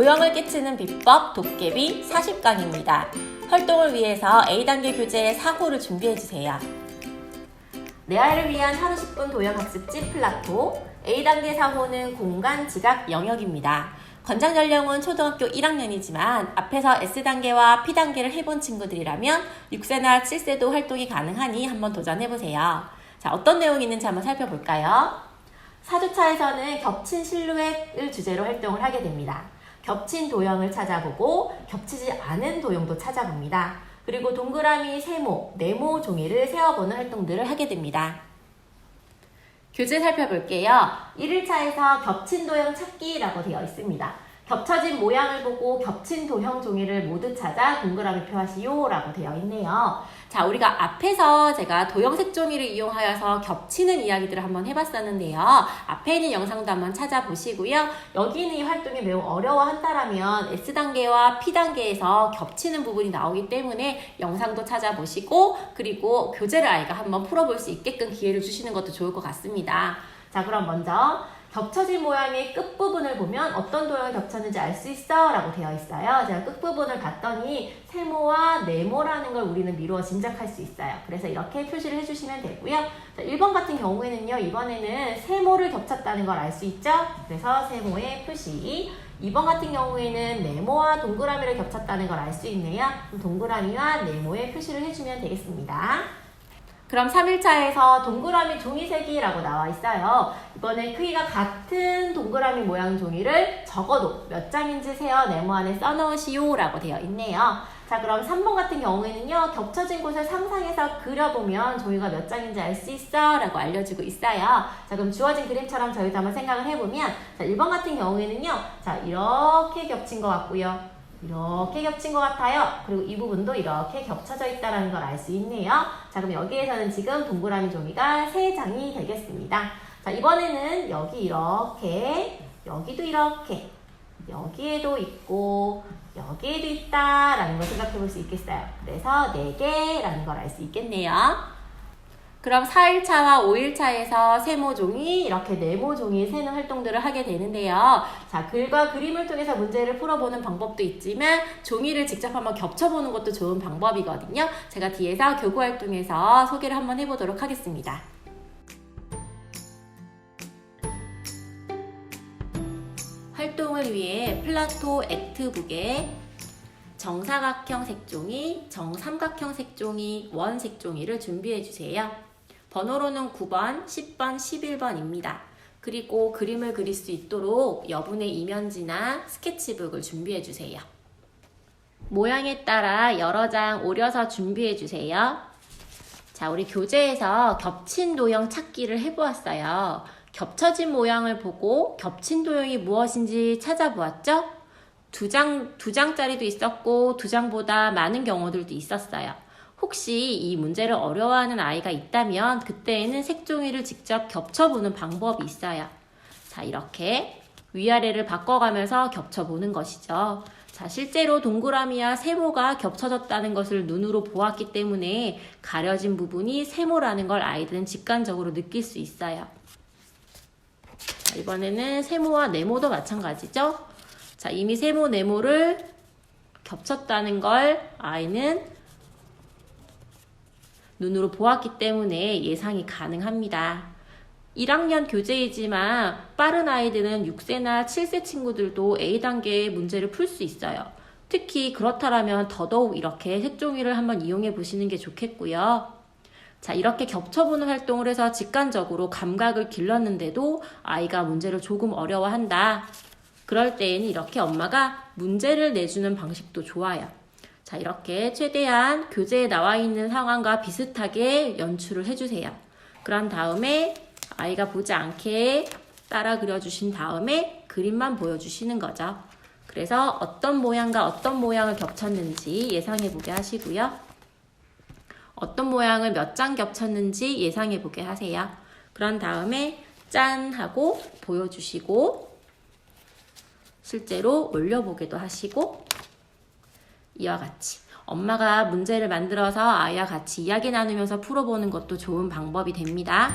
도형을 깨치는 비법 도깨비 40강입니다. 활동을 위해서 A단계 교재 4호를 준비해주세요. 내 아이를 위한 하루 10분 도형 학습지 플라토. A단계 4호는 공간, 지각, 영역입니다. 권장 연령은 초등학교 1학년이지만 앞에서 S단계와 P단계를 해본 친구들이라면 6세나 7세도 활동이 가능하니 한번 도전해보세요. 자, 어떤 내용이 있는지 한번 살펴볼까요? 4주차에서는 겹친 실루엣을 주제로 활동을 하게 됩니다. 겹친 도형을 찾아보고 겹치지 않은 도형도 찾아봅니다. 그리고 동그라미, 세모, 네모 종이를 세어보는 활동들을 하게 됩니다. 교재 살펴볼게요. 1일차에서 겹친 도형 찾기라고 되어 있습니다. 겹쳐진 모양을 보고 겹친 도형 종이를 모두 찾아 동그라미 표하시오 라고 되어 있네요. 자, 우리가 앞에서 제가 도형 색종이를 이용하여서 겹치는 이야기들을 한번 해봤었는데요. 앞에 있는 영상도 한번 찾아보시고요. 여기 있는 이 활동이 매우 어려워한다라면 S단계와 P단계에서 겹치는 부분이 나오기 때문에 영상도 찾아보시고 그리고 교재를 아이가 한번 풀어볼 수 있게끔 기회를 주시는 것도 좋을 것 같습니다. 자, 그럼 먼저 겹쳐진 모양의 끝부분을 보면 어떤 도형이 겹쳤는지 알 수 있어 라고 되어 있어요. 제가 끝부분을 봤더니 세모와 네모라는 걸 우리는 미루어 짐작할 수 있어요. 그래서 이렇게 표시를 해주시면 되고요. 자, 1번 같은 경우에는요. 이번에는 세모를 겹쳤다는 걸 알 수 있죠. 그래서 세모의 표시. 2번 같은 경우에는 네모와 동그라미를 겹쳤다는 걸 알 수 있네요. 그럼 동그라미와 네모의 표시를 해주면 되겠습니다. 그럼 3일차에서 동그라미 종이세기라고 나와 있어요. 이번에 크기가 같은 동그라미 모양 종이를 적어도 몇 장인지 세어 네모 안에 써넣으시오 라고 되어 있네요. 자, 그럼 3번 같은 경우에는요. 겹쳐진 곳을 상상해서 그려보면 종이가 몇 장인지 알 수 있어 라고 알려주고 있어요. 자, 그럼 주어진 그림처럼 저희도 한번 생각을 해보면 자, 1번 같은 경우에는요. 자, 이렇게 겹친 것 같고요. 이렇게 겹친 것 같아요. 그리고 이 부분도 이렇게 겹쳐져 있다는 걸 알 수 있네요. 자, 그럼 여기에서는 지금 동그라미 종이가 3장이 되겠습니다. 자, 이번에는 여기 이렇게, 여기도 이렇게, 여기에도 있고, 여기에도 있다라는 걸 생각해 볼 수 있겠어요. 그래서 4개라는 걸 알 수 있겠네요. 그럼 4일차와 5일차에서 세모종이, 이렇게 네모종이 세는 활동들을 하게 되는데요. 자, 글과 그림을 통해서 문제를 풀어보는 방법도 있지만 종이를 직접 한번 겹쳐보는 것도 좋은 방법이거든요. 제가 뒤에서 교구활동에서 소개를 한번 해보도록 하겠습니다. 활동을 위해 플라토 액트북에 정사각형 색종이, 정삼각형 색종이, 원 색종이를 준비해주세요. 번호로는 9번, 10번, 11번입니다. 그리고 그림을 그릴 수 있도록 여분의 이면지나 스케치북을 준비해주세요. 모양에 따라 여러 장 오려서 준비해주세요. 자, 우리 교재에서 겹친 도형 찾기를 해보았어요. 겹쳐진 모양을 보고 겹친 도형이 무엇인지 찾아보았죠? 두 장짜리도 있었고 2장보다 많은 경우들도 있었어요. 혹시 이 문제를 어려워하는 아이가 있다면 그때에는 색종이를 직접 겹쳐보는 방법이 있어요. 자, 이렇게 위아래를 바꿔가면서 겹쳐보는 것이죠. 자, 실제로 동그라미와 세모가 겹쳐졌다는 것을 눈으로 보았기 때문에 가려진 부분이 세모라는 걸 아이들은 직관적으로 느낄 수 있어요. 자, 이번에는 세모와 네모도 마찬가지죠. 자, 이미 세모, 네모를 겹쳤다는 걸 아이는 눈으로 보았기 때문에 예상이 가능합니다. 1학년 교재이지만 빠른 아이들은 6세나 7세 친구들도 A단계의 문제를 풀 수 있어요. 특히 그렇다면 더더욱 이렇게 색종이를 한번 이용해 보시는 게 좋겠고요. 자, 이렇게 겹쳐보는 활동을 해서 직관적으로 감각을 길렀는데도 아이가 문제를 조금 어려워한다. 그럴 때에는 이렇게 엄마가 문제를 내주는 방식도 좋아요. 자, 이렇게 최대한 교재에 나와 있는 상황과 비슷하게 연출을 해주세요. 그런 다음에 아이가 보지 않게 따라 그려주신 다음에 그림만 보여주시는 거죠. 그래서 어떤 모양과 어떤 모양을 겹쳤는지 예상해보게 하시고요. 어떤 모양을 몇 장 겹쳤는지 예상해보게 하세요. 그런 다음에 짠 하고 보여주시고 실제로 올려보기도 하시고 이와 같이 엄마가 문제를 만들어서 아이와 같이 이야기 나누면서 풀어보는 것도 좋은 방법이 됩니다.